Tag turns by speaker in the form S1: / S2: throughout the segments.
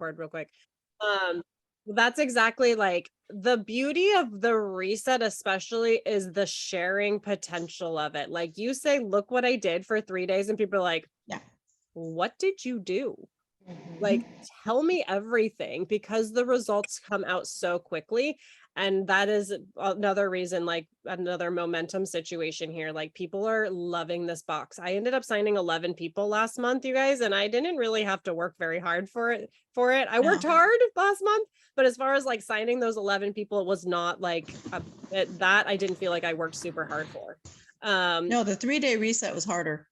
S1: record real quick. That's exactly like the beauty of the reset, especially is the sharing potential of it. Like you say, look what I did for 3 days, and people are like,
S2: Yeah.
S1: what did you do? Like,
S2: Mhm.
S1: tell me everything, because the results come out so quickly. And that is another reason, like another momentum situation here. Like, people are loving this box. I ended up signing 11 people last month, you guys, and I didn't really have to work very hard for it. I worked
S2: No.
S1: hard last month, but as far as like signing those 11 people, it was not like that I didn't feel like I worked super hard for.
S2: No, the 3-day reset was harder.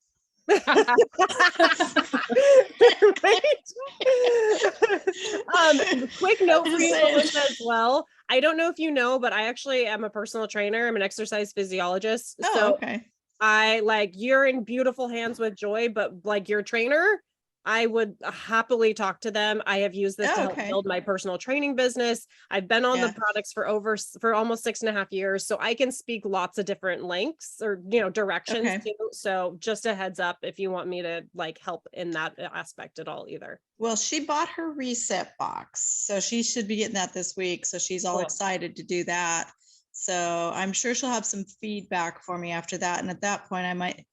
S1: Right? Quick note for
S2: Just
S1: you,
S2: saying.
S1: Melissa, as well. I don't know if you know, but I actually am a personal trainer. I'm an exercise physiologist.
S2: Oh,
S1: So
S2: okay.
S1: I like, you're in beautiful hands with Joy, but like your trainer, I would happily talk to them. I have used this to
S2: Oh,
S1: help
S2: okay.
S1: build my personal training business. I've been on the
S2: Yeah.
S1: products for almost 6.5 years. So I can speak lots of different lengths or, directions
S2: Okay.
S1: too. So just a heads up if you want me to like help in that aspect at all either.
S2: Well, she bought her reset box, so she should be getting that this week. So she's all
S1: Cool.
S2: excited to do that. So I'm sure she'll have some feedback for me after that. And at that point, I might,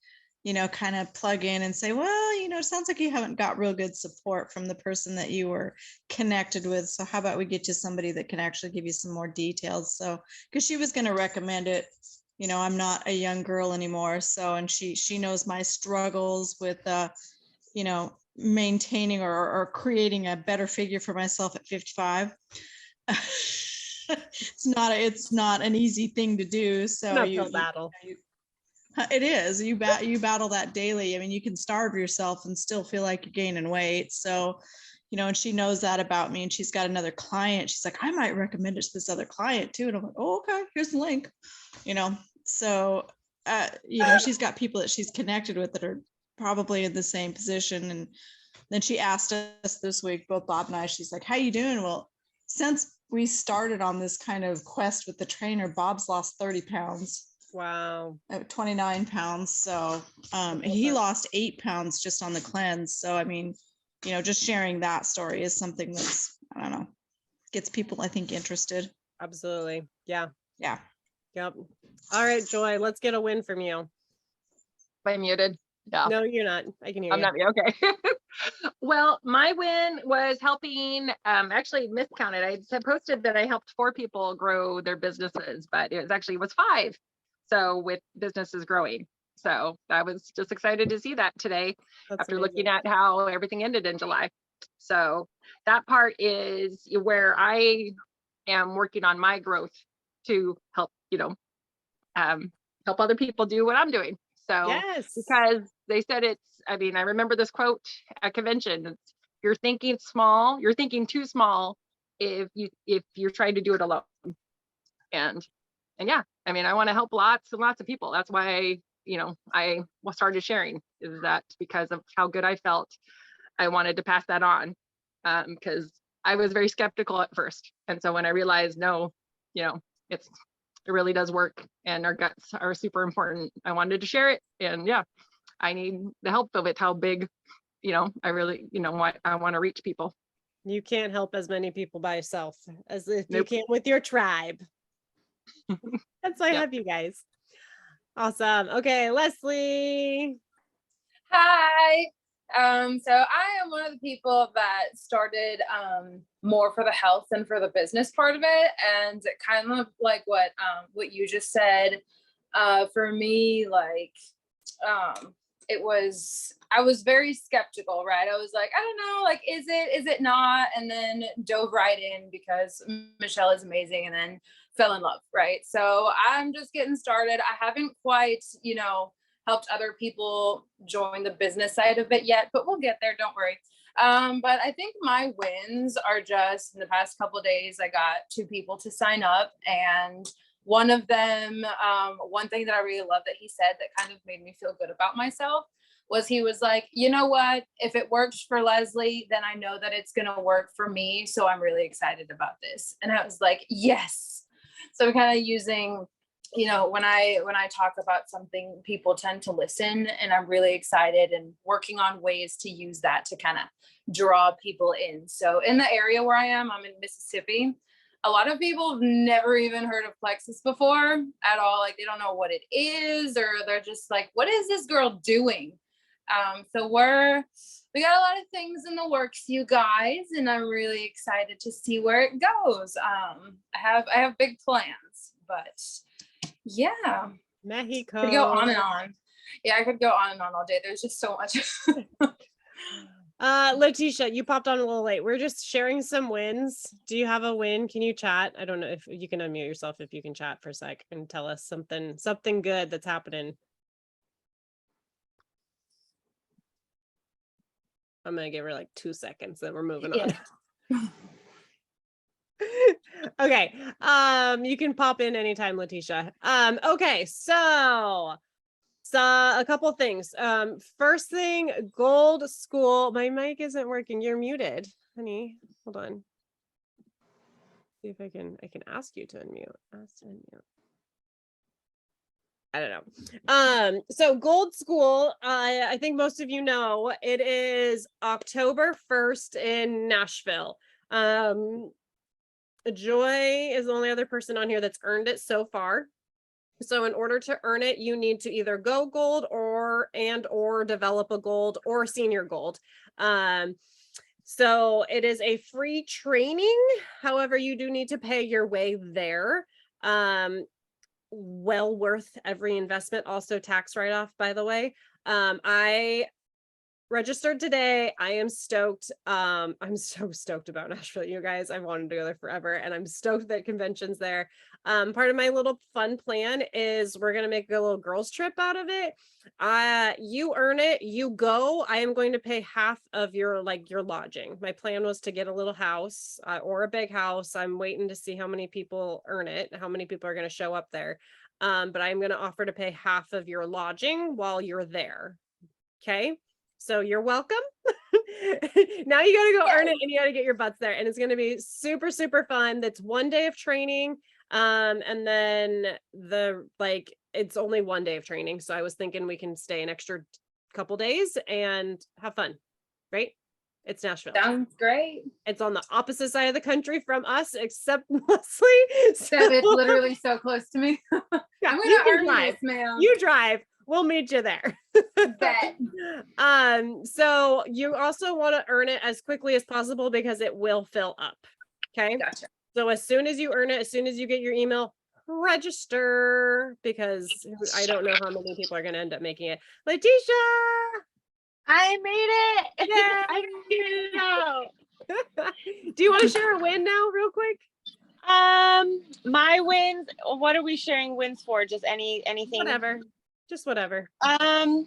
S2: kind of plug in and say, well, it sounds like you haven't got real good support from the person that you were connected with. So how about we get you somebody that can actually give you some more details? So, because she was going to recommend it. I'm not a young girl anymore. So, and she knows my struggles with, maintaining or creating a better figure for myself at 55. It's not an easy thing to do. So
S1: An uphill battle.
S2: it is, you battle that daily. I mean, you can starve yourself and still feel like you're gaining weight. So, and she knows that about me, and she's got another client. She's like, I might recommend it to this other client too. And I'm like, oh, okay, here's the link, so, she's got people that she's connected with that are probably in the same position. And then she asked us this week, both Bob and I, she's like, how you doing? Well, since we started on this kind of quest with the trainer, Bob's lost 30 pounds.
S1: Wow.
S2: 29 pounds. So he lost 8 pounds just on the cleanse. So, I mean, just sharing that story is something that's, I don't know, gets people, I think, interested.
S1: Absolutely. Yeah.
S2: Yeah.
S1: Yep. All right, Joy, let's get a win from you.
S3: Am I muted? Yeah.
S1: No, you're not. I can hear
S3: I'm
S1: you.
S3: not. Okay. Well, my win was helping, actually miscounted. I had posted that I helped 4 people grow their businesses, but it was 5. So with businesses growing. So I was just excited to see that today.
S1: That's
S3: after
S1: amazing.
S3: looking at how everything ended in July. So that part is where I am working on my growth to help, help other people do what I'm doing. So
S1: Yes.
S3: because they said I remember this quote at convention. You're thinking small, you're thinking too small if you're trying to do it alone. And yeah, I want to help lots and lots of people. That's why, I started sharing, is that because of how good I felt. I wanted to pass that on, because I was very skeptical at first. And so when I realized, no, it really does work and our guts are super important, I wanted to share it. And yeah, I need the help of it. How big, I really, I want to reach people.
S1: You can't help as many people by yourself as if you
S3: Nope.
S1: can with your tribe. That's why I
S3: Yep.
S1: have you guys. Awesome. Okay, Leslie.
S4: Hi. So I am one of the people that started more for the health than for the business part of it. And kind of like what you just said, for me, like I was very skeptical, right? I was like, I don't know, like, is it not? And then dove right in because Michelle is amazing, and then fell in love, right? So I'm just getting started. I haven't quite, helped other people join the business side of it yet, but we'll get there, don't worry. But I think my wins are just in the past couple of days, I got 2 people to sign up, and one of them, one thing that I really love that he said that kind of made me feel good about myself was he was like, you know what, if it works for Leslie, then I know that it's going to work for me. So I'm really excited about this. And I was like, yes. So I'm kind of using you know, when I talk about something, people tend to listen, and I'm really excited and working on ways to use that to kind of draw people in. So in the area where I am, I'm in Mississippi. A lot of people have never even heard of Plexus before at all. Like they don't know what it is, or they're just like, what is this girl doing? So we got a lot of things in the works, you guys, and I'm really excited to see where it goes. I have big plans, but yeah,
S1: Mexico.
S4: could go on and on. Yeah, I could go on and on all day. There's just so much.
S1: Letitia, you popped on a little late. We're just sharing some wins. Do you have a win? Can you chat? I don't know if you can unmute yourself, if you can chat for a sec and tell us something good that's happening. I'm gonna give her like 2 seconds, then we're moving on. Okay. You can pop in anytime, Letitia. Okay, so a couple things. First thing, Gold School. My mic isn't working. You're muted, honey. Hold on. See if I can ask you to unmute. Ask to unmute. I don't know. So Gold School, I think most of you know, it is October 1st in Nashville. Joy is the only other person on here that's earned it so far. So in order to earn it, you need to either go gold or develop a gold or senior gold. So it is a free training. However, you do need to pay your way there. Well worth every investment. Also tax write-off, by the way. I registered today. I am stoked. I'm so stoked about Nashville, you guys. I've wanted to go there forever, and I'm stoked that convention's there. Part of my little fun plan is we're gonna make a little girls trip out of it. You earn it, you go. I am going to pay half of your lodging. My plan was to get a little house or a big house. I'm waiting to see how many people earn it, how many people are going to show up there. But I'm going to offer to pay half of your lodging while you're there. Okay. So you're welcome. Now you got to go earn it, and you got to get your butts there. And it's going to be super, super fun. That's 1 day of training. And then it's only 1 day of training. So I was thinking we can stay an extra couple days and have fun, right? It's Nashville.
S4: Sounds great.
S1: It's on the opposite side of the country from us, except Leslie.
S4: So it's literally so close to me.
S1: Yeah,
S4: I'm
S1: you
S4: gonna
S1: can
S4: earn
S1: drive.
S4: this, man.
S1: You drive. We'll meet you there.
S4: Bet.
S1: So you also want to earn it as quickly as possible because it will fill up. Okay.
S4: Gotcha.
S1: So as soon as you earn it, as soon as you get your email, register, because I don't know how many people are going to end up making it. Letitia,
S5: I made it.
S1: yeah,
S5: I figured it out.
S1: Do you want to share a win now, real quick?
S5: My wins. What are we sharing wins for? Just anything.
S1: Whatever, just whatever.
S5: I'm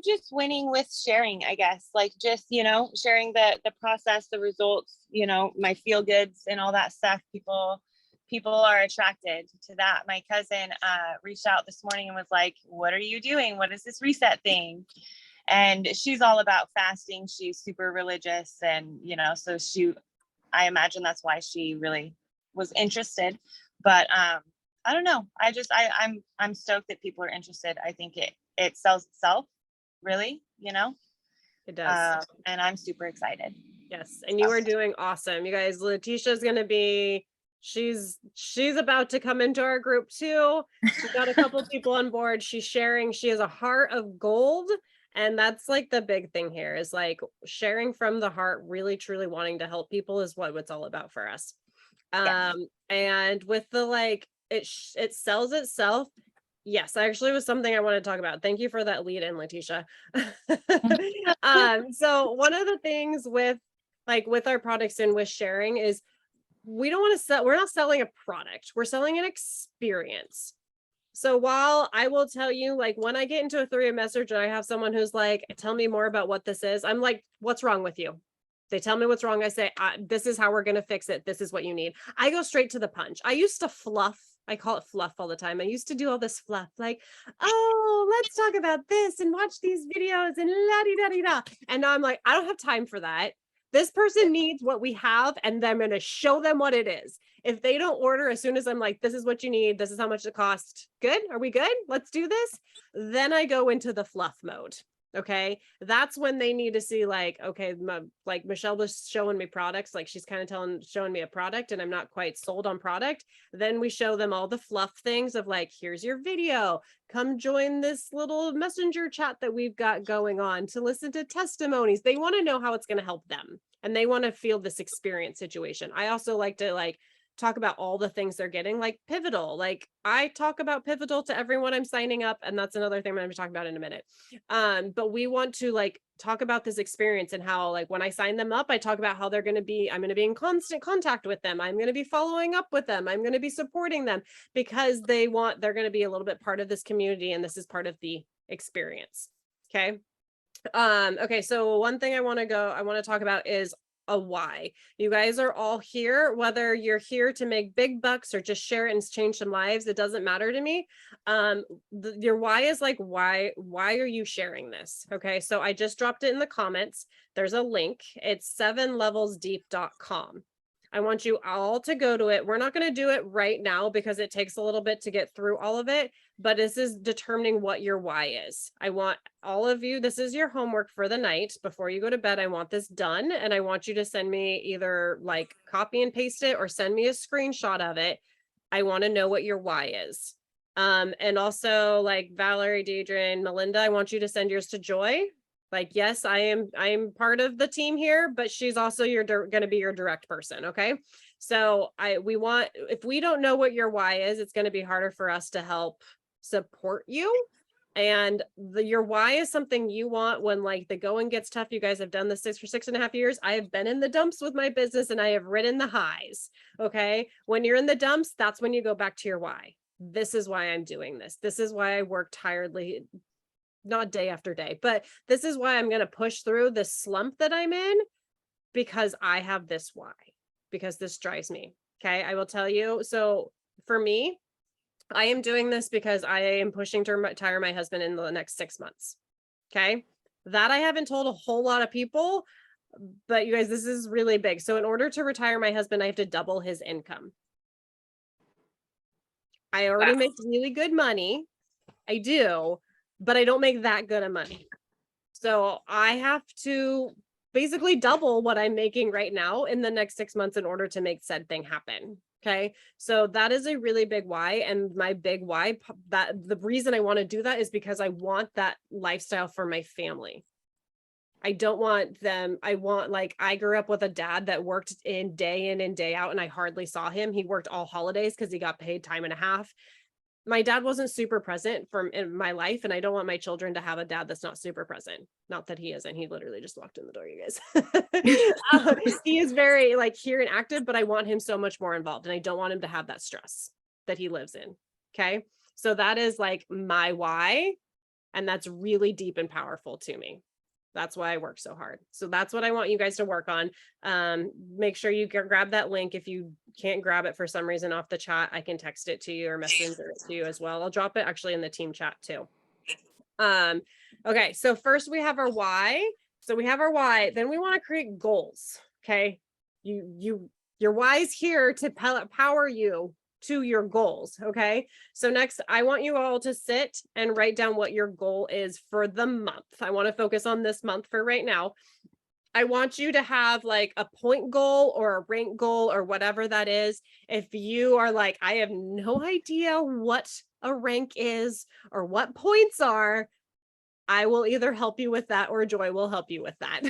S5: just winning with sharing, I guess. Like just, sharing the process, the results, my feel goods and all that stuff. People are attracted to that. My cousin reached out this morning and was like, what are you doing? What is this reset thing? And she's all about fasting. She's super religious, and so I imagine that's why she really was interested. But I don't know. I'm stoked that people are interested. I think it sells itself, really,
S1: It does.
S5: and I'm super excited.
S1: Yes, and you are doing awesome, you guys. Letitia's gonna be. She's about to come into our group too. She's got a couple people on board. She's sharing. She has a heart of gold. And that's like the big thing here is like sharing from the heart, really truly wanting to help people is what it's all about for us.
S5: Yes.
S1: And with the it sells itself. Yes, actually was something I want to talk about. Thank you for that lead in, Letitia. So one of the things with our products and with sharing is we don't want to sell, we're not selling a product, we're selling an experience. So while I will tell you, when I get into a 3-way message and I have someone who's like, tell me more about what this is, I'm like, what's wrong with you? They tell me what's wrong. I say, this is how we're going to fix it. This is what you need. I go straight to the punch. I used to fluff. I call it fluff all the time. I used to do all this fluff, let's talk about this and watch these videos and la-di-da-di-da. And now I'm like, I don't have time for that. This person needs what we have, and then I'm going to show them what it is. If they don't order as soon as I'm like, this is what you need, this is how much it costs. Good. Are we good? Let's do this. Then I go into the fluff mode. Okay. That's when they need to see like, okay, like Michelle was showing me products, like she's kind of showing me a product and I'm not quite sold on product. Then we show them all the fluff things of like, here's your video, come join this little messenger chat that we've got going on to listen to testimonies. They want to know how it's going to help them and they want to feel this experience situation. I also like to like talk about all the things they're getting, like Pivotal. Like I talk about Pivotal to everyone I'm signing up, and that's another thing I'm going to talk about in a minute. But we want to like talk about this experience and how like when I sign them up, I talk about how I'm going to be in constant contact with them. I'm going to be following up with them. I'm going to be supporting them because they're going to be a little bit part of this community, and this is part of the experience. Okay. Okay. So one thing I want to talk about is a why. You guys are all here, whether you're here to make big bucks or just share it and change some lives, it doesn't matter to me. Your why is like, why are you sharing this? Okay. So I just dropped it in the comments. There's a link. It's 7levelsdeep.com. I want you all to go to it. We're not going to do it right now because it takes a little bit to get through all of it, but this is determining what your why is. I want all of you, this is your homework for the night. Before you go to bed, I want this done. And I want you to send me either like copy and paste it or send me a screenshot of it. I want to know what your why is. And also like Valerie, Deidre, and Melinda, I want you to send yours to Joy. Like, yes, I am part of the team here, but she's also going to be your direct person. Okay. So if we don't know what your why is, it's going to be harder for us to help support you. And your why is something you want when like the going gets tough. You guys have done this for 6.5 years. I have been in the dumps with my business and I have ridden the highs. Okay. When you're in the dumps, that's when you go back to your why. This is why I'm doing this. This is why I work tiredly, not day after day, but this is why I'm going to push through this slump that I'm in, because I have this why, because this drives me. Okay. I will tell you. So for me, I am doing this because I am pushing to retire my husband in the next 6 months. Okay. That I haven't told a whole lot of people, but you guys, this is really big. So in order to retire my husband, I have to double his income. I already make really good money. I do, but I don't make that good of money. So I have to basically double what I'm making right now in the next 6 months in order to make said thing happen. Okay. So that is a really big why. And my big why, that the reason I want to do that is because I want that lifestyle for my family. I don't want them. I grew up with a dad that worked in and day out, and I hardly saw him. He worked all holidays because he got paid time and a half. My dad wasn't super present in my life, and I don't want my children to have a dad that's not super present. Not that he isn't. He literally just walked in the door, you guys. He is very like here and active, but I want him so much more involved, and I don't want him to have that stress that he lives in. Okay. So that is like my why, and that's really deep and powerful to me. That's why I work so hard. So that's what I want you guys to work on. Make sure you grab that link. If you can't grab it for some reason off the chat, I can text it to you or messenger it to you as well. I'll drop it actually in the team chat too. Okay. So first we have our why. So we have our why, then we want to create goals. Okay. Your why is here to power you to your goals. Okay. So next, I want you all to sit and write down what your goal is for the month. I want to focus on this month for right now. I want you to have like a point goal or a rank goal or whatever that is. If you are like, I have no idea what a rank is or what points are, I will either help you with that or Joy will help you with that.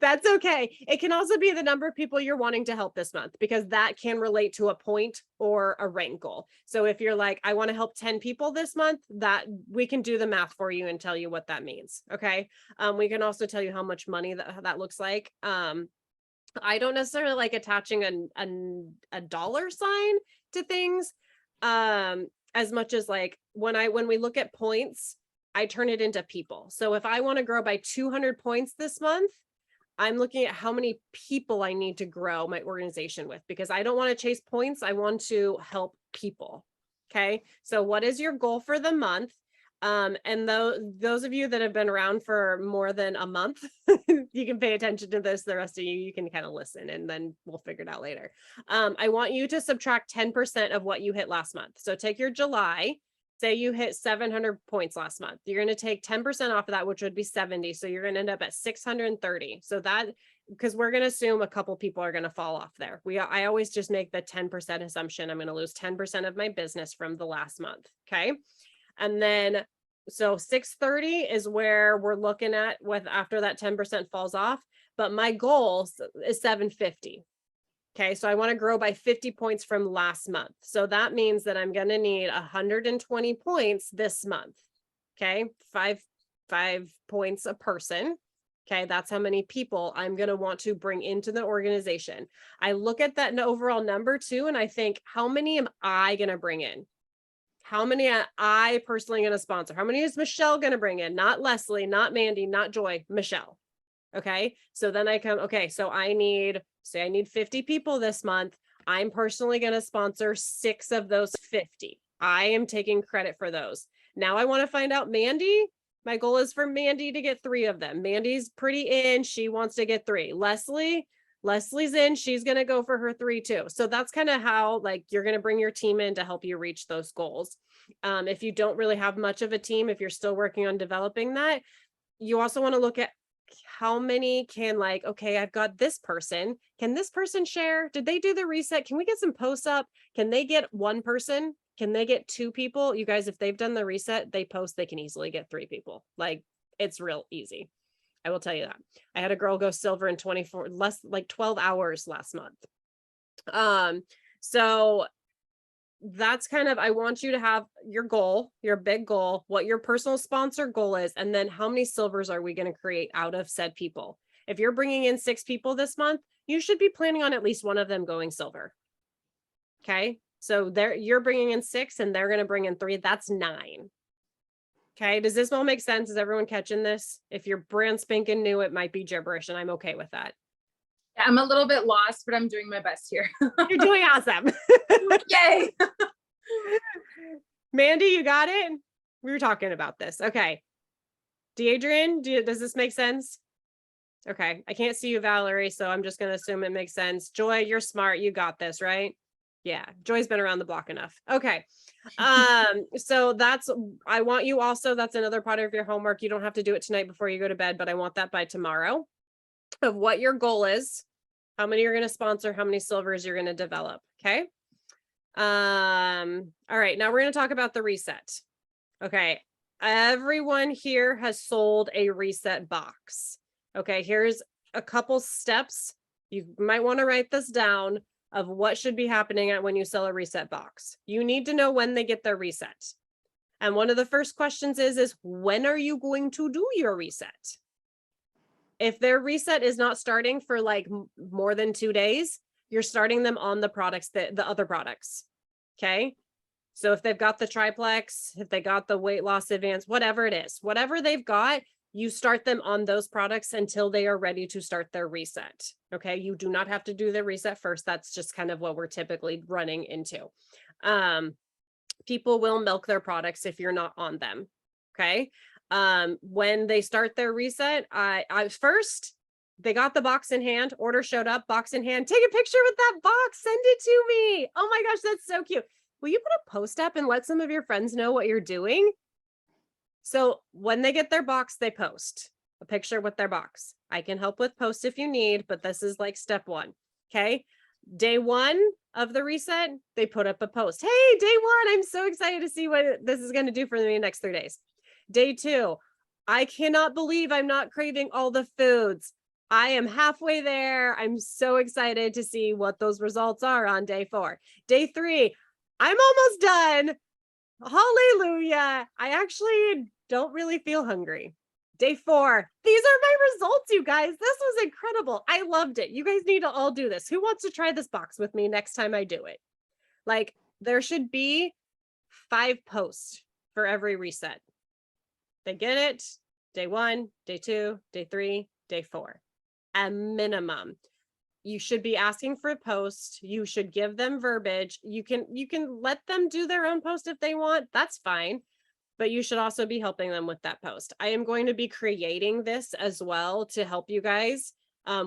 S1: That's okay. It can also be the number of people you're wanting to help this month, because that can relate to a point or a rank goal. So if you're like, I want to help 10 people this month, that we can do the math for you and tell you what that means. Okay. We can also tell you how much money that looks like. I don't necessarily like attaching a dollar sign to things as much as like when we look at points, I turn it into people. So if I want to grow by 200 points this month, I'm looking at how many people I need to grow my organization with, because I don't want to chase points. I want to help people. Okay. So what is your goal for the month? And those of you that have been around for more than a month, you can pay attention to this. The rest of you can kind of listen and then we'll figure it out later. I want you to subtract 10% of what you hit last month. So take your July, say you hit 700 points last month. You're going to take 10% off of that, which would be 70. So you're going to end up at 630. So that, because we're going to assume a couple people are going to fall off there. I always just make the 10% assumption. I'm going to lose 10% of my business from the last month. Okay. And then, so 630 is where we're looking at with after that 10% falls off, but my goal is 750. Okay, so I want to grow by 50 points from last month. So that means that I'm going to need 120 points this month. Okay, five points a person. Okay, that's how many people I'm going to want to bring into the organization. I look at that overall number too, and I think, how many am I going to bring in? How many am I personally going to sponsor? How many is Michelle going to bring in? Not Leslie, not Mandy, not Joy, Michelle. Okay. So then I come, okay, so I need 50 people this month. I'm personally going to sponsor 6 of those 50. I am taking credit for those. Now I want to find out Mandy. My goal is for Mandy to get 3 of them. Mandy's pretty in. She wants to get 3. Leslie's in, she's going to go for her 3 too. So that's kind of how, like, you're going to bring your team in to help you reach those goals. If you don't really have much of a team, if you're still working on developing that, you also want to look at how many can, like, okay, I've got this person. Can this person share? Did they do the reset? Can we get some posts up? Can they get 1 person? Can they get 2 people? You guys, if they've done the reset, they post, they can easily get 3 people. Like, it's real easy. I will tell you that. I had a girl go silver in 12 hours last month. So that's kind of, I want you to have your goal, your big goal, what your personal sponsor goal is, and then how many silvers are we going to create out of said people? If you're bringing in 6 people this month, you should be planning on at least one of them going silver. Okay. So you're bringing in 6 and they're going to bring in 3. That's 9. Okay, does this all make sense? Is everyone catching this? If you're brand spanking new, it might be gibberish, and I'm okay with that.
S4: I'm a little bit lost, but I'm doing my best here.
S1: You're doing awesome.
S4: Yay.
S1: Mandy, you got it? We were talking about this. Okay. Deadrian, does this make sense? Okay, I can't see you, Valerie, so I'm just going to assume it makes sense. Joy, you're smart. You got this, right? Yeah, Joy's been around the block enough. Okay. So I want you also, that's another part of your homework. You don't have to do it tonight before you go to bed, but I want that by tomorrow, of what your goal is, how many you're going to sponsor, how many silvers you're going to develop. Okay. All right. Now we're going to talk about the reset. Okay. Everyone here has sold a reset box. Okay. Here's a couple steps. You might want to write this down of what should be happening when you sell a reset box. You need to know when they get their reset. And one of the first questions is when are you going to do your reset? If their reset is not starting for like more than 2 days, you're starting them on the products, the other products. Okay. So if they've got the triplex, if they got the weight loss advance, whatever it is, whatever they've got, you start them on those products until they are ready to start their reset. Okay. You do not have to do the reset first. That's just kind of what we're typically running into. People will milk their products if you're not on them. Okay. When they start their reset, I first, they got the box in hand, order showed up, box in hand, take a picture with that box, send it to me. Oh my gosh, that's so cute. Will you put a post up and let some of your friends know what you're doing? So when they get their box, they post a picture with their box. I can help with posts if you need, but this is like step 1. Okay. Day 1 of the reset, they put up a post. Hey, day 1, I'm so excited to see what this is going to do for me in the next 3 days. Day 2, I cannot believe I'm not craving all the foods. I am halfway there. I'm so excited to see what those results are on day 4. Day 3, I'm almost done. Hallelujah. I actually don't really feel hungry. Day 4, these are my results, you guys. This was incredible. I loved it. You guys need to all do this. Who wants to try this box with me next time I do it? Like, there should be 5 posts for every reset. They get it. Day 1, day 2, day 3, day 4. At minimum. You should be asking for a post. You should give them verbiage. You can let them do their own post if they want. That's fine. but you should also be helping them with that post. I am going to be creating this as well to help you guys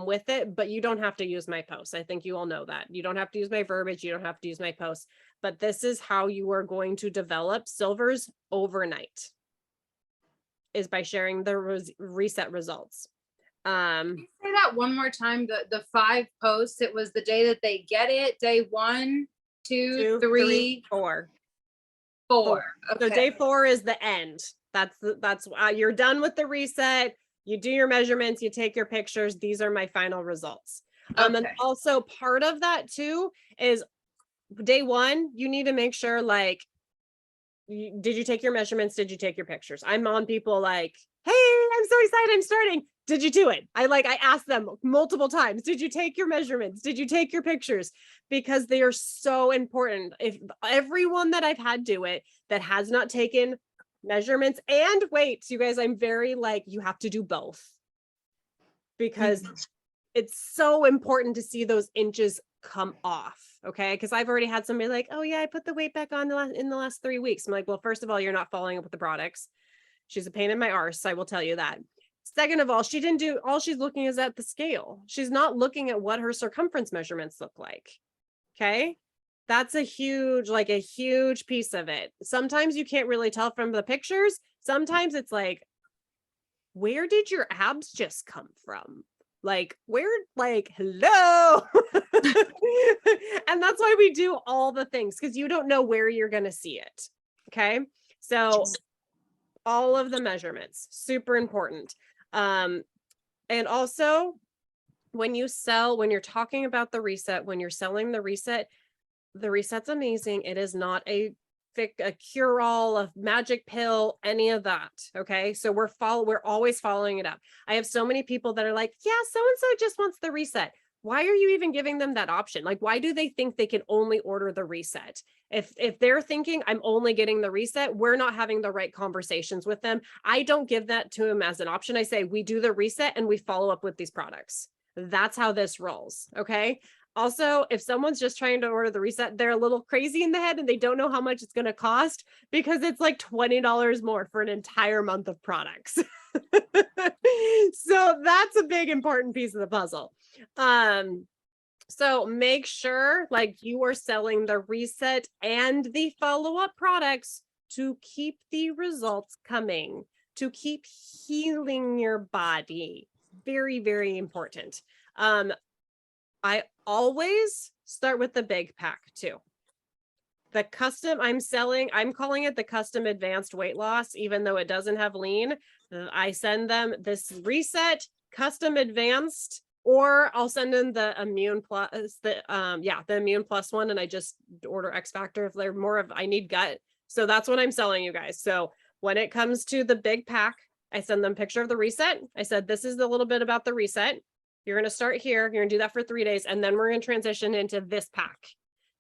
S1: with it, but you don't have to use my posts. I think you all know that. You don't have to use my verbiage. You don't have to use my posts, but this is how you are going to develop silvers overnight, is by sharing the reset results.
S4: Can you say that one more time? The 5 posts, it was the day that they get it, day 1, 2, 3,
S1: 4.
S4: 4.
S1: So
S4: Okay.
S1: day 4 is the end. That's you're done with the reset. You do your measurements, you take your pictures. These are my final results. And
S4: Okay.
S1: also part of that too is day 1, you need to make sure, like, did you take your measurements? Did you take your pictures? I'm on people like, hey, I'm so excited, I'm starting. Did you do it? I asked them multiple times, did you take your measurements? Did you take your pictures? Because they are so important. If everyone that I've had do it that has not taken measurements and weights, you guys, I'm very like, you have to do both, because it's so important to see those inches come off. Okay. Because I've already had somebody like, oh yeah, I put the weight back on in the last 3 weeks. I'm like, well, first of all, you're not following up with the products. She's a pain in my arse, I will tell you that. Second of all, she didn't do, all she's looking is at the scale. She's not looking at what her circumference measurements look like. Okay. That's a huge piece of it. Sometimes you can't really tell from the pictures. Sometimes it's like, where did your abs just come from? Like, where, like, hello. And that's why we do all the things, because you don't know where you're going to see it. Okay. So all of the measurements, super important. And also when you're talking about the reset, when you're selling the reset's amazing. It is not a cure-all, a magic pill, any of that. Okay. So we're always following it up. I have so many people that are like, yeah, so-and-so just wants the reset. Why are you even giving them that option? Like, why do they think they can only order the reset? If they're thinking I'm only getting the reset, we're not having the right conversations with them. I don't give that to them as an option. I say, we do the reset and we follow up with these products. That's how this rolls. Okay. Also, if someone's just trying to order the reset, they're a little crazy in the head and they don't know how much it's going to cost, because it's like $20 more for an entire month of products. So that's a big important piece of the puzzle. So make sure, like, you are selling the reset and the follow-up products to keep the results coming, to keep healing your body. Very, very important. I always start with the big pack too. The custom I'm selling, I'm calling it the custom advanced weight loss, even though it doesn't have lean. I send them this reset, custom advanced, or I'll send them the immune plus, the immune plus one. And I just order X Factor if they're more of, I need gut. So that's what I'm selling you guys. So when it comes to the big pack, I send them a picture of the reset. I said, this is a little bit about the reset. You're going to start here. You're going to do that for 3 days. And then we're going to transition into this pack.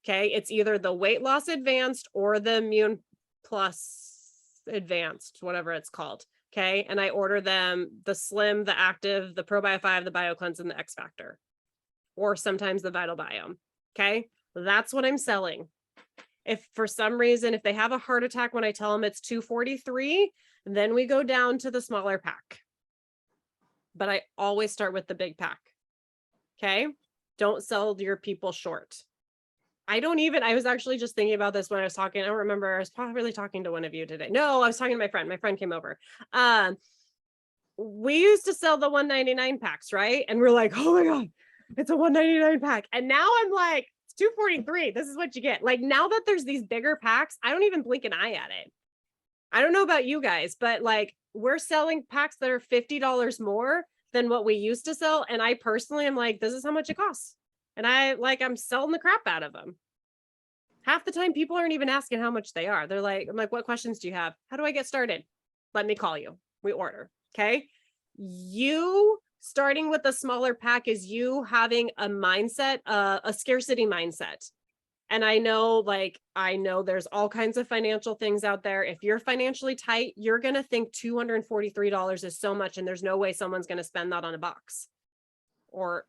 S1: Okay. It's either the weight loss advanced or the immune plus advanced, whatever it's called. Okay. And I order them the slim, the active, the Pro Bio 5, the Bio Cleanse, and the X Factor, or sometimes the Vital Biome. Okay. That's what I'm selling. If for some reason, if they have a heart attack, when I tell them it's 243, then we go down to the smaller pack. But I always start with the big pack. Okay. Don't sell your people short. I was actually just thinking about this when I was talking. I don't remember. I was probably talking to one of you today. No, I was talking to my friend. My friend came over. We used to sell the $199 packs, right? And we're like, oh my God, it's a $199 pack. And now I'm like, it's $243. This is what you get. Like, now that there's these bigger packs, I don't even blink an eye at it. I don't know about you guys, but like, we're selling packs that are $50 more than what we used to sell. And I personally am like, this is how much it costs. And I'm selling the crap out of them. Half the time people aren't even asking how much they are. I'm like, what questions do you have? How do I get started? Let me call you. We order. Okay. You starting with a smaller pack is you having a mindset, a scarcity mindset. And I know there's all kinds of financial things out there. If you're financially tight, you're going to think $243 is so much. And there's no way someone's going to spend that on a box or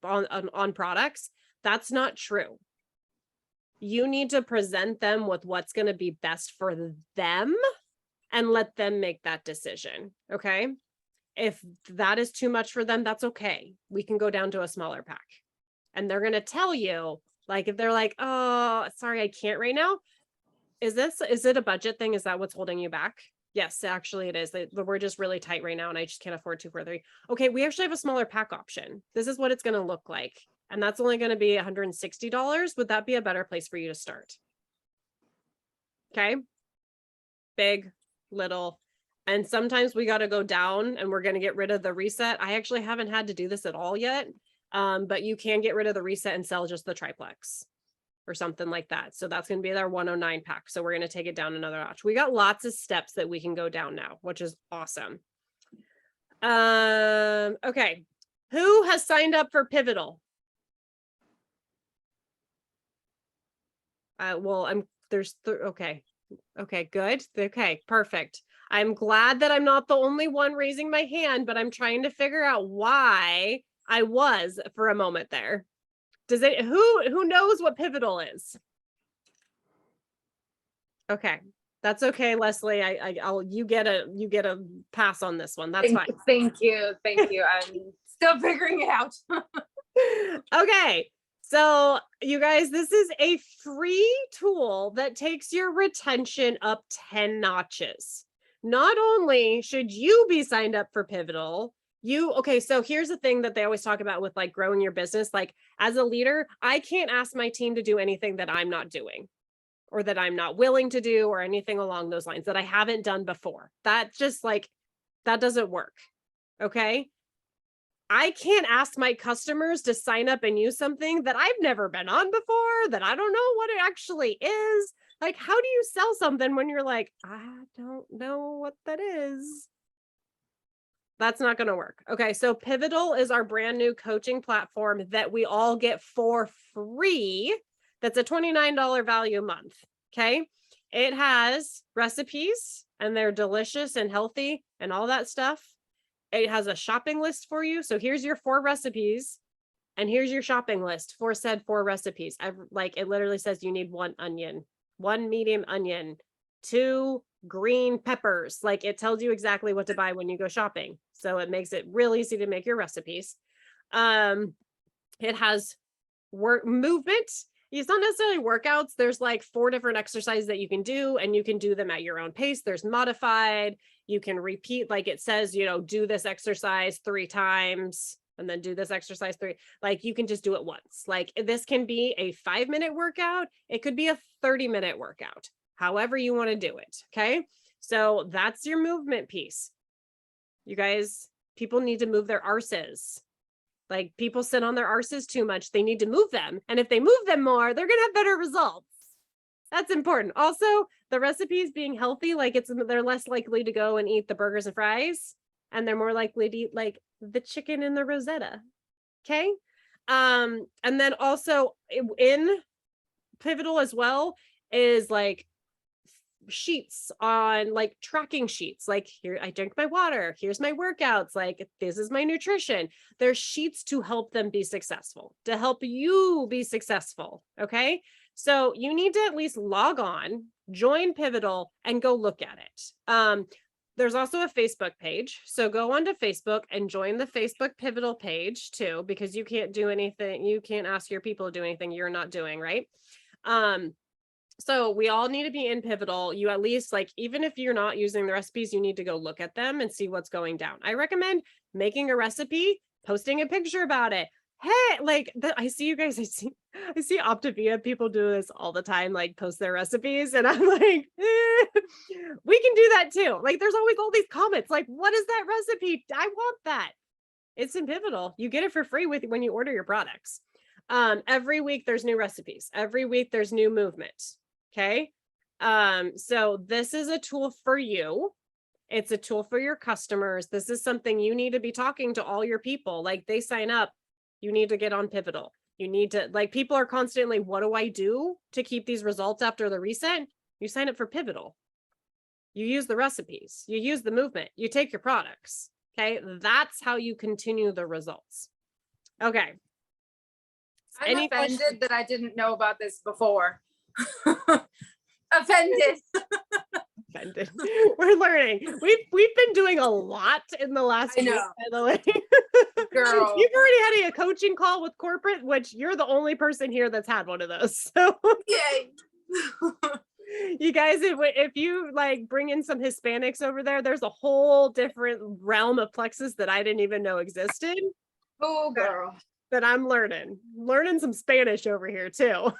S1: on products. That's not true. You need to present them with what's going to be best for them and let them make that decision. Okay. If that is too much for them, that's okay. We can go down to a smaller pack. And they're going to tell you, like, if they're like, oh, sorry, I can't right now. Is it a budget thing? Is that what's holding you back? Yes, actually it is. We're just really tight right now and I just can't afford 2 for 3. Okay, we actually have a smaller pack option. This is what it's going to look like. And that's only going to be $160. Would that be a better place for you to start? Okay. Big, little. And sometimes we got to go down and we're going to get rid of the reset. I actually haven't had to do this at all yet. But you can get rid of the reset and sell just the triplex or something like that. So that's going to be their 109 pack. So we're going to take it down another notch. We got lots of steps that we can go down now, which is awesome. Okay. Who has signed up for Pivotal? Well, okay. Okay, good. Okay, perfect. I'm glad that I'm not the only one raising my hand, but I'm trying to figure out why I was for a moment there. Who knows what Pivotal is? Okay, that's okay, Leslie. You get a pass on this one. That's fine.
S4: Thank you. I'm still figuring it out.
S1: Okay. So you guys, this is a free tool that takes your retention up 10 notches. Not only should you be signed up for Pivotal, okay, so here's the thing that they always talk about with like growing your business. Like as a leader, I can't ask my team to do anything that I'm not doing or that I'm not willing to do or anything along those lines that I haven't done before. That just like, that doesn't work. Okay. I can't ask my customers to sign up and use something that I've never been on before, that I don't know what it actually is. Like, how do you sell something when you're like, I don't know what that is? That's not going to work. Okay, so Pivotal is our brand new coaching platform that we all get for free. That's a $29 value a month. Okay, it has recipes and they're delicious and healthy and all that stuff. It has a shopping list for you. So here's your 4 recipes and here's your shopping list for said 4 recipes. Like it literally says you need 1 onion, 1 medium onion, 2 green peppers. Like it tells you exactly what to buy when you go shopping. So it makes it real easy to make your recipes. It has movement. It's not necessarily workouts. There's like 4 different exercises that you can do and you can do them at your own pace. There's modified. You can repeat, like it says, do this exercise 3 times and then do this exercise 3. Like you can just do it once. Like this can be a 5-minute workout. It could be a 30-minute workout, however you want to do it. Okay. So that's your movement piece. You guys, people need to move their arses. Like people sit on their arses too much. They need to move them. And if they move them more, they're going to have better results. That's important. Also, the recipes being healthy, like they're less likely to go and eat the burgers and fries, and they're more likely to eat like the chicken and the Rosetta. Okay. And then also in Pivotal as well is like sheets on like tracking sheets. Like here, I drink my water. Here's my workouts. Like this is my nutrition. There's sheets to help them be successful, to help you be successful. Okay. So you need to at least log on, join Pivotal and go look at it. There's also a Facebook page. So go onto Facebook and join the Facebook Pivotal page too, because you can't do anything. You can't ask your people to do anything you're not doing, right? So we all need to be in Pivotal. You at least like, even if you're not using the recipes, you need to go look at them and see what's going down. I recommend making a recipe, posting a picture about it. Hey, like I see you guys, I see Optavia people do this all the time, like post their recipes. And I'm like, we can do that too. Like there's always all these comments, like, what is that recipe? I want that. It's in Pivotal. You get it for free when you order your products. Every week there's new recipes. Every week there's new movement. Okay. So this is a tool for you. It's a tool for your customers. This is something you need to be talking to all your people. Like they sign up, you need to get on Pivotal. You need to, like, people are constantly, what do I do to keep these results after the reset? You sign up for Pivotal. You use the recipes, you use the movement, you take your products. Okay. That's how you continue the results. Okay.
S4: I'm offended that I didn't know about this before. Offended.
S1: offended. We're learning. We've been doing a lot in the last
S4: I
S1: week,
S4: know.
S1: by the way.
S4: Girl.
S1: You've already had a coaching call with corporate, which you're the only person here that's had one of those. So
S4: Yay.
S1: you guys, if you like bring in some Hispanics over there, there's a whole different realm of plexus that I didn't even know existed
S4: Oh, girl.
S1: that I'm learning some Spanish over here too.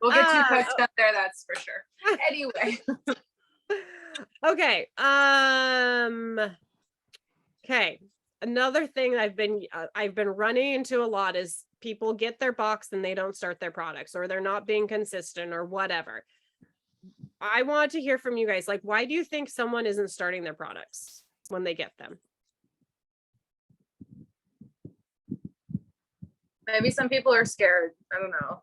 S4: We'll get you
S1: Uh,
S4: coached up there, that's for sure. Anyway.
S1: Okay. Okay. Another thing I've been running into a lot is people get their box and they don't start their products, or they're not being consistent or whatever. I want to hear from you guys. Like, why do you think someone isn't starting their products when they get them?
S4: Maybe some people are scared. I don't know.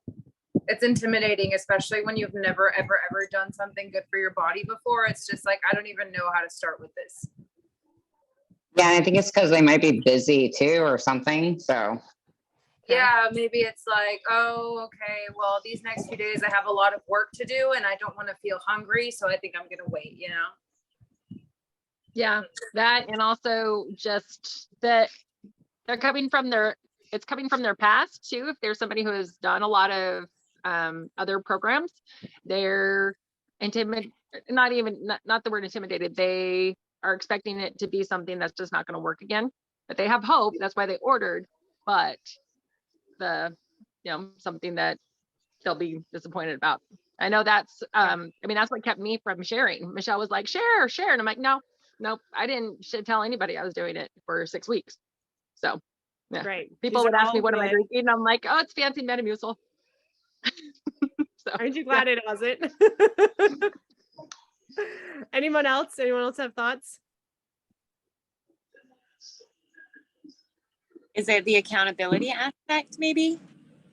S4: It's intimidating, especially when you've never, ever, ever done something good for your body before. It's just like, I don't even know how to start with this.
S6: Yeah, I think it's because they might be busy too or something. So
S4: Yeah, maybe it's like, oh, okay, well, these next few days I have a lot of work to do and I don't want to feel hungry. So I think I'm going to wait, you know?
S3: Yeah, that, and also just that they're coming from it's coming from their past too. If there's somebody who has done a lot of other programs, they're not the word intimidated. They are expecting it to be something that's just not going to work again, but they have hope. That's why they ordered, but something that they'll be disappointed about. I know that's, that's what kept me from sharing. Michelle was like, share. And I'm like, nope, I didn't tell anybody I was doing it for 6 weeks. So yeah.
S1: Right.
S3: People
S1: These
S3: would
S1: are
S3: ask me,
S1: all
S3: what am I
S1: good.
S3: drinking? And I'm like, oh, it's fancy Metamucil. So,
S1: Aren't you glad it wasn't? Anyone else have thoughts?
S5: Is it the accountability aspect, maybe?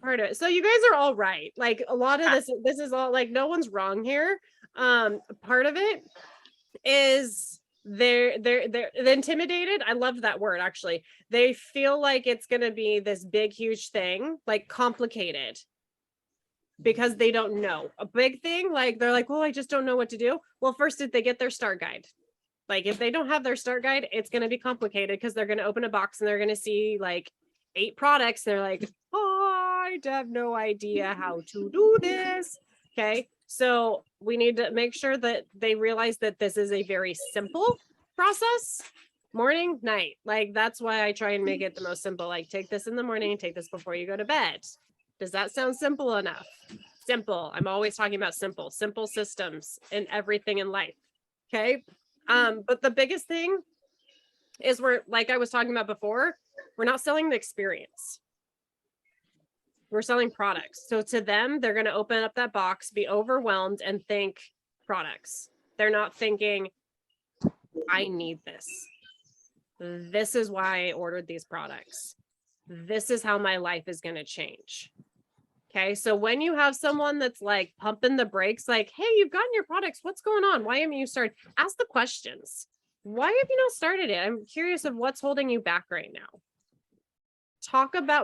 S1: Part of it. So you guys are all right. Like a lot of this is all like, no one's wrong here. Part of it is they're intimidated. I love that word, actually. They feel like it's going to be this big, huge thing, like complicated, because they don't know a big thing. Like they're like, well, I just don't know what to do. Well, first, did they get their start guide? Like if they don't have their start guide, it's going to be complicated because they're going to open a box and they're going to see like 8 products. They're like, oh, I have no idea how to do this. Okay. So we need to make sure that they realize that this is a very simple process. Morning, night. Like that's why I try and make it the most simple. Like take this in the morning, take this before you go to bed. Does that sound simple enough? Simple. I'm always talking about simple systems in everything in life. Okay. But the biggest thing is we're, like I was talking about before, we're not selling the experience. We're selling products. So to them, they're going to open up that box, be overwhelmed, and think products. They're not thinking, I need this. This is why I ordered these products. This is how my life is going to change. Okay. So when you have someone that's like pumping the brakes, like, hey, you've gotten your products. What's going on? Why haven't you started? Ask the questions. Why have you not started it? I'm curious of what's holding you back right now.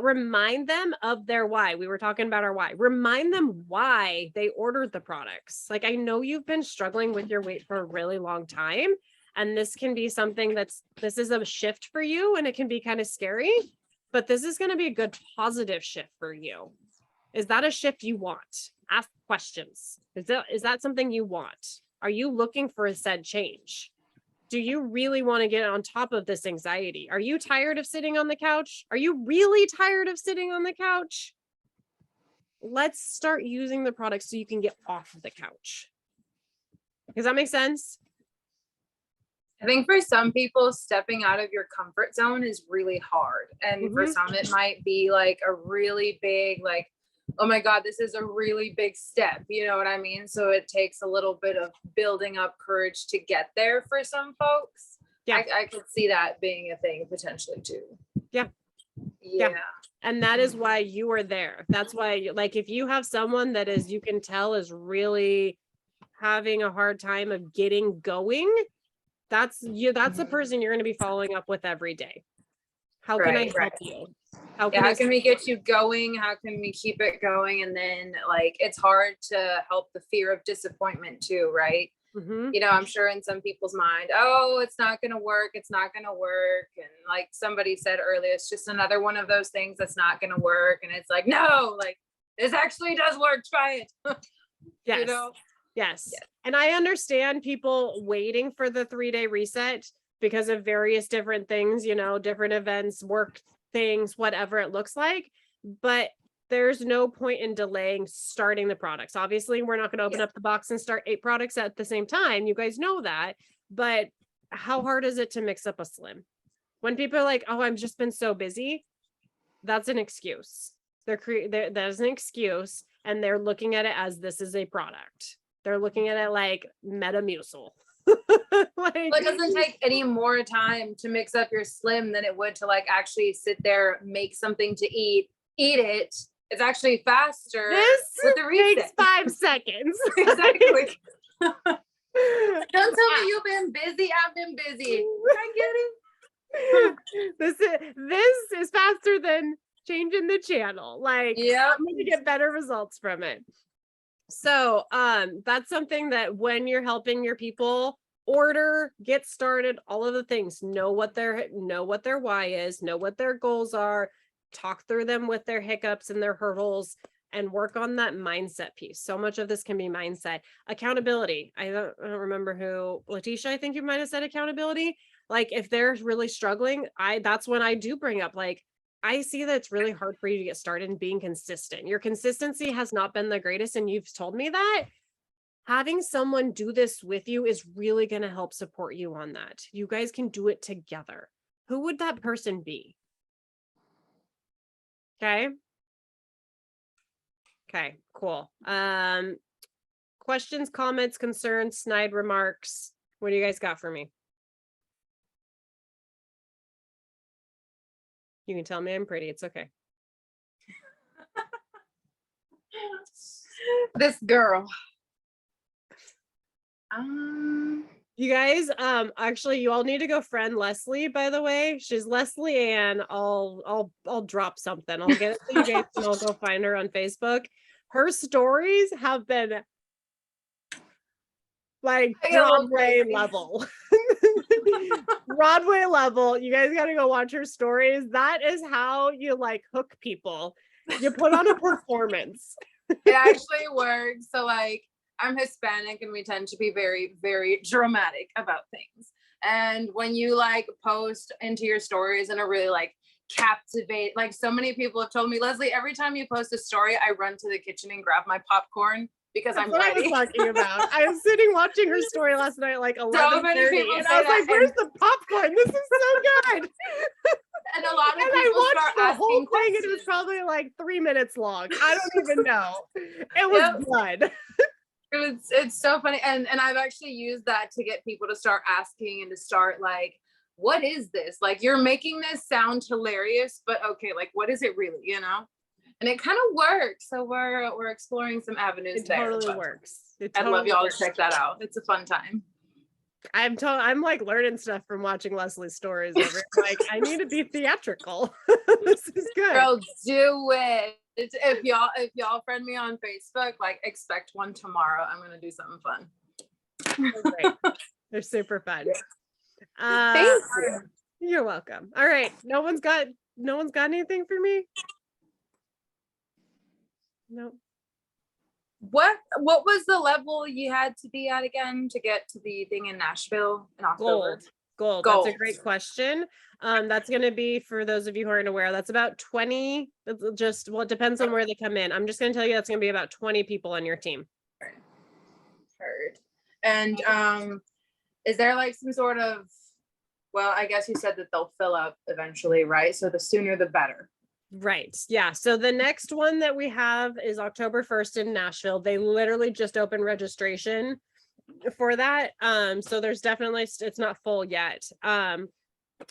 S1: Remind them of their why. We were talking about our why. Remind them why they ordered the products. Like, I know you've been struggling with your weight for a really long time, and this can be something this is a shift for you, and it can be kind of scary, but this is going to be a good positive shift for you. Is that a shift you want? Ask questions. Is that something you want? Are you looking for a said change? Do you really want to get on top of this anxiety? Are you tired of sitting on the couch? Are you really tired of sitting on the couch? Let's start using the products so you can get off of the couch. Does that make sense?
S4: I think for some people, stepping out of your comfort zone is really hard. And for some, it might be like a really big, like, oh my God, this is a really big step. You know what I mean? So it takes a little bit of building up courage to get there for some folks. Yeah. I could see that being a thing potentially too.
S1: Yeah. And that is why you are there. That's why, like, if you have someone that is, you can tell is really having a hard time of getting going, that's the person you're going to be following up with every day. How can I help you? How
S4: Yeah, how
S1: I
S4: can we get you going? How can we keep it going? And then like it's hard to help the fear of disappointment too, right?
S1: Mhm.
S4: You know, I'm sure in some people's mind, oh, it's not gonna work, it's not gonna work. And like somebody said earlier, it's just another one of those things that's not gonna work. And it's like, no, like this actually does work. Try it.
S1: Yes.
S4: You know?
S1: Yes.
S4: Yes.
S1: And I understand people waiting for the 3-day reset because of various different things, you know, different events, work things, whatever it looks like. But there's no point in delaying starting the products. Obviously, we're not going to open
S4: Yeah.
S1: up the box and start 8 products at the same time. You guys know that. But how hard is it to mix up a slim? When people are like, oh, I've just been so busy, that's an excuse. That is an excuse. And they're looking at it as this is a product. They're looking at it like Metamucil.
S4: Well, it doesn't take any more time to mix up your slim than it would to like actually sit there, make something to eat it. It's actually faster
S1: This
S4: with the
S1: takes
S4: reset.
S1: 5 seconds.
S4: Exactly. Don't tell me you've been busy. I've been busy. I get it.
S1: This is faster than changing the channel. Like,
S4: Yeah.
S1: I'm gonna get better results from it. So that's something that when you're helping your people order, get started, all of the things, know what their why is, know what their goals are, talk through them with their hiccups and their hurdles, and work on that mindset piece. So much of this can be mindset. Accountability. I don't remember who, Letitia, I think you might have said accountability. Like if they're really struggling, that's when I do bring up like, I see that it's really hard for you to get started in being consistent. Your consistency has not been the greatest, and you've told me that. Having someone do this with you is really going to help support you on that. You guys can do it together. Who would that person be? Okay. Okay, cool. Questions, comments, concerns, snide remarks. What do you guys got for me? You can tell me I'm pretty. It's okay.
S4: This girl.
S1: You guys, actually, you all need to go friend Leslie, by the way. She's Leslie Ann. I'll drop something. I'll get it to you guys and I'll go find her on Facebook. Her stories have been like
S4: I get a little
S1: Broadway
S4: crazy.
S1: level. Broadway level. You guys got to go watch her stories. That is how you like hook people. You put on a performance.
S4: It actually works. So like I'm Hispanic and we tend to be very, very dramatic about things. And when you like post into your stories and are really like captivate, like so many people have told me, Leslie, every time you post a story, I run to the kitchen and grab my popcorn because
S1: That's
S4: I'm
S1: what
S4: ready.
S1: I was talking about. I was sitting watching her story last night at like 11:30,
S4: many people
S1: and
S4: say
S1: I was
S4: that,
S1: like, "Where's the popcorn? This is so good."
S4: And a lot of
S1: And I
S4: people
S1: watched
S4: start
S1: the whole
S4: asking
S1: thing, and it was
S4: questions.
S1: probably like 3 minutes long. I don't even know. It was
S4: Yep.
S1: blood.
S4: It's so funny. And I've actually used that to get people to start asking and to start like, what is this? Like you're making this sound hilarious, but okay, like what is it really, you know? And it kind of works. So we're exploring some avenues
S1: It
S4: there.
S1: totally
S4: but
S1: works. It
S4: I'd love
S1: totally
S4: y'all
S1: works.
S4: to check that out. It's a fun time.
S1: I'm like learning stuff from watching Leslie's stories. Like, I need to be theatrical. This is good.
S4: Girl, do it. If y'all friend me on Facebook, like expect one tomorrow. I'm gonna do something fun.
S1: They're great. They're super fun.
S4: Thank you.
S1: You're welcome. All right. No one's got anything for me? No.
S4: What was the level you had to be at again to get to the thing in Nashville in October?
S1: Gold. That's a
S4: Gold.
S1: great question. That's going to be, for those of you who aren't aware, that's about 20. It depends on where they come in. I'm just going to tell you that's going to be about 20 people on your team.
S4: Heard. And is there like some sort of, well, I guess you said that they'll fill up eventually, right? So the sooner the better.
S1: Right. Yeah. So the next one that we have is October 1st in Nashville. They literally just opened registration for that. So there's definitely, it's not full yet.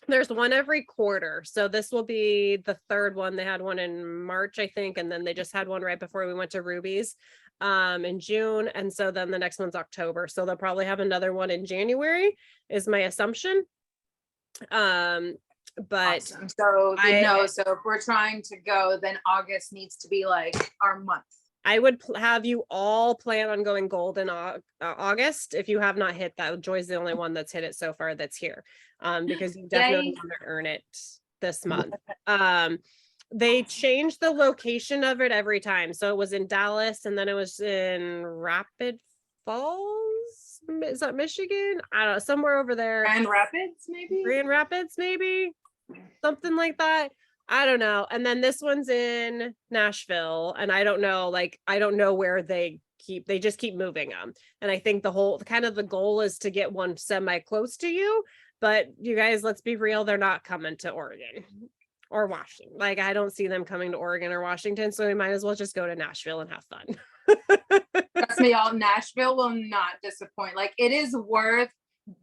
S1: There's one every quarter. So this will be the third one. They had one in March, I think, and then they just had one right before we went to Ruby's in June. And so then the next one's October. So they'll probably have another one in January is my assumption. But
S4: Awesome. So
S1: I-
S4: so if we're trying to go, then August needs to be like our month.
S1: I would have you all plan on going gold in August. If you have not hit that, Joy's the only one that's hit it so far that's here. Because you definitely
S4: Yay.
S1: want to earn it this month. They changed the location of it every time. So it was in Dallas and then it was in Rapid Falls. Is that Michigan? I don't know, somewhere over there.
S4: Grand Rapids, maybe?
S1: Grand Rapids, maybe something like that. I don't know. And then this one's in Nashville, and I don't know, I don't know where they just keep moving them. And I think the goal is to get one semi close to you. But you guys, let's be real, they're not coming to Oregon or Washington. Like, I don't see them coming to Oregon or Washington. So we might as well just go to Nashville and have fun.
S4: Trust me, y'all, Nashville will not disappoint. Like, it is worth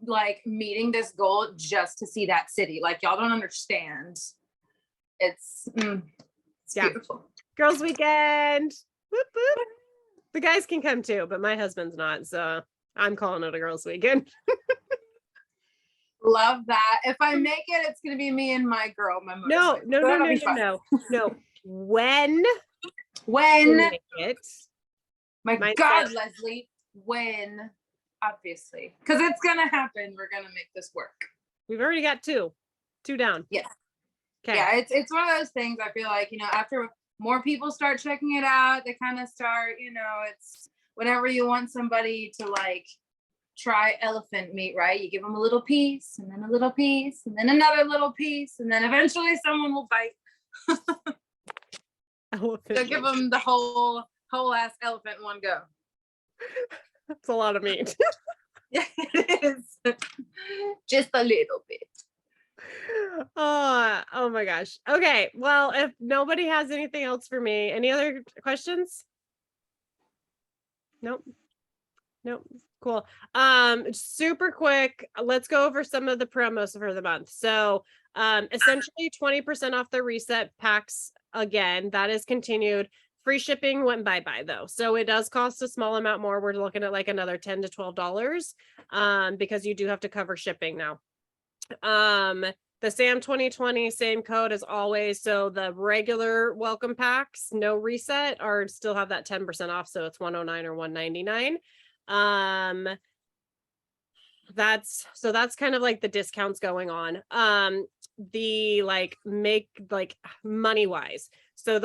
S4: like meeting this goal just to see that city. Like, y'all don't understand. It's
S1: Yeah.
S4: beautiful.
S1: Girls weekend. Whoop, whoop. The guys can come too, but my husband's not. So I'm calling it a girls weekend.
S4: Love that. If I make it, it's gonna be me and my girl. My
S1: No,
S4: motorcycle.
S1: no,
S4: So
S1: no,
S4: that'll
S1: no,
S4: be
S1: no,
S4: fun.
S1: no. When you
S4: When?
S1: make it,
S4: My
S1: Mindset.
S4: God, Leslie, when? Obviously, because it's gonna happen. We're gonna make this work.
S1: we've already got two down.
S4: Yes.
S1: Okay.
S4: Yeah, it's one of those things. I feel like, after more people start checking it out, they kind of start, it's whenever you want somebody to like try elephant meat, right? You give them a little piece and then a little piece and then another little piece, and then eventually someone will bite.
S1: Elephant
S4: So give
S1: meat.
S4: them the whole ass elephant in one go.
S1: That's a lot of meat.
S4: Yeah, it is. Just a little bit.
S1: Oh my gosh. Okay. Well, if nobody has anything else for me, any other questions? Nope. Cool. Super quick. Let's go over some of the promos for the month. So, essentially 20% off the reset packs again. That is continued. Free shipping went bye-bye though. So it does cost a small amount more. We're looking at like another $10 to $12 because you do have to cover shipping now. The SAM 2020, same code as always. So the regular welcome packs, no reset, are still have that 10% off. So it's 109 or 199. That's kind of like the discounts going on. The money wise. So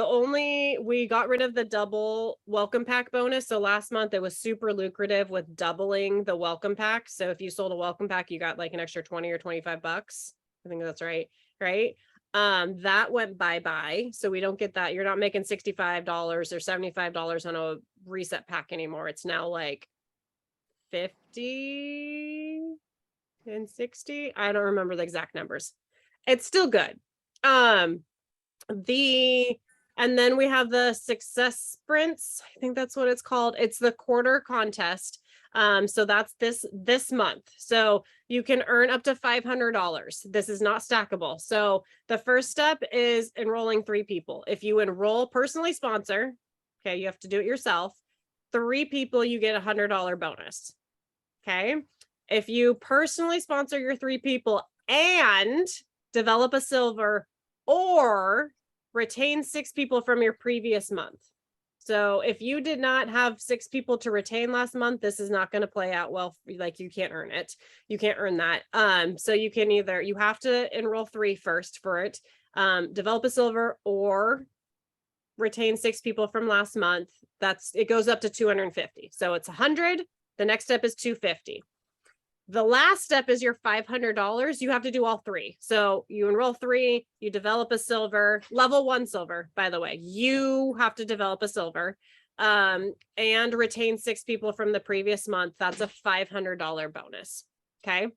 S1: we got rid of the double welcome pack bonus. So last month it was super lucrative with doubling the welcome pack. So if you sold a welcome pack, you got like an extra 20 or 25 bucks. I think that's right. Right. That went bye-bye. So we don't get that. You're not making $65 or $75 on a reset pack anymore. It's now like 50 and 60. I don't remember the exact numbers. It's still good. And then we have the success sprints. I think that's what it's called. It's the quarter contest. So that's this month. So you can earn up to $500. This is not stackable. So the first step is enrolling 3 people. If you enroll personally sponsor, okay, you have to do it yourself. 3 people, you get $100 bonus. Okay. If you personally sponsor your 3 people and develop a silver or retain 6 people from your previous month. So if you did not have 6 people to retain last month, this is not going to play out well. Like, you can't earn it. You can't earn that. So you can you have to enroll 3 first for it, develop a silver or retain 6 people from last month. It goes up to 250. So it's 100. The next step is 250. The last step is your $500. You have to do all 3. So you enroll 3, you develop a silver, level 1 silver, by the way. You have to develop a silver and retain 6 people from the previous month. That's a $500 bonus. Okay.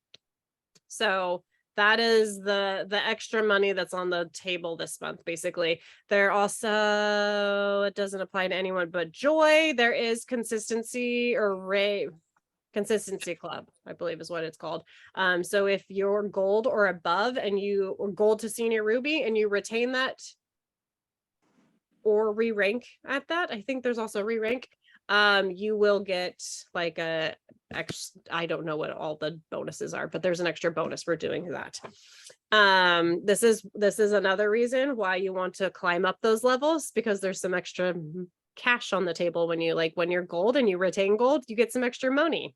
S1: So that is the extra money that's on the table this month, basically. There also, it doesn't apply to anyone but Joy. There is Consistency Club, I believe is what it's called. So if you're gold or above or gold to senior ruby and you retain that or re-rank at that, I think there's also re-rank, you will get like I don't know what all the bonuses are, but there's an extra bonus for doing that. This is another reason why you want to climb up those levels, because there's some extra cash on the table when you're gold and you retain gold, you get some extra money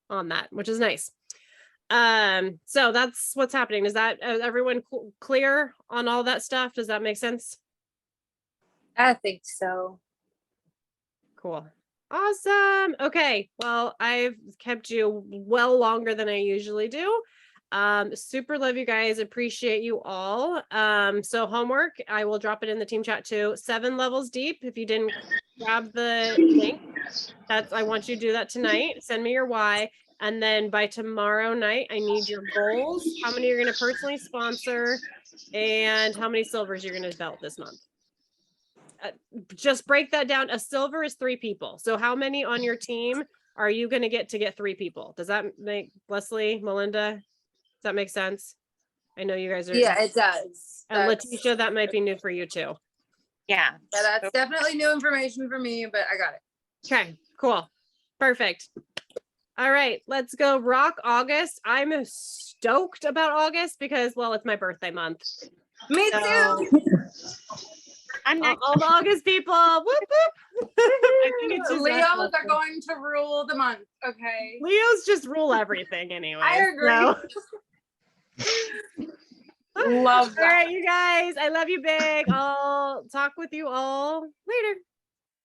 S1: on that, which is nice. So that's what's happening. Is that everyone clear on all that stuff? Does that make sense?
S4: I think so.
S1: Cool. Awesome. Okay. Well, I've kept you well longer than I usually do. Super love you guys. Appreciate you all. So homework, I will drop it in the team chat too. 7 levels deep. If you didn't grab the link, I want you to do that tonight. Send me your why. And then by tomorrow night, I need your goals. How many you're going to personally sponsor and how many silvers you're going to belt this month. Just break that down. A silver is 3 people. So how many on your team are you going to get 3 people? Does that make Leslie, Melinda? Does that make sense? I know you guys are.
S4: Yeah, it does.
S1: And
S4: That's-
S1: Letitia, that might be new for you too.
S5: Yeah.
S4: Yeah, that's definitely new information for me, but I got it.
S1: Okay, cool. Perfect. All right, let's go rock August. I'm stoked about August because, well, it's my birthday month.
S4: Me
S1: So,
S4: too.
S5: I'm next.
S1: all the August people. Whoop, whoop. I think it's just us,
S4: Leos are
S1: Leslie.
S4: going to rule the month. Okay.
S1: Leos just rule everything anyway.
S4: I agree. Love
S1: All
S4: that.
S1: right, you guys. I love you big. I'll talk with you all later.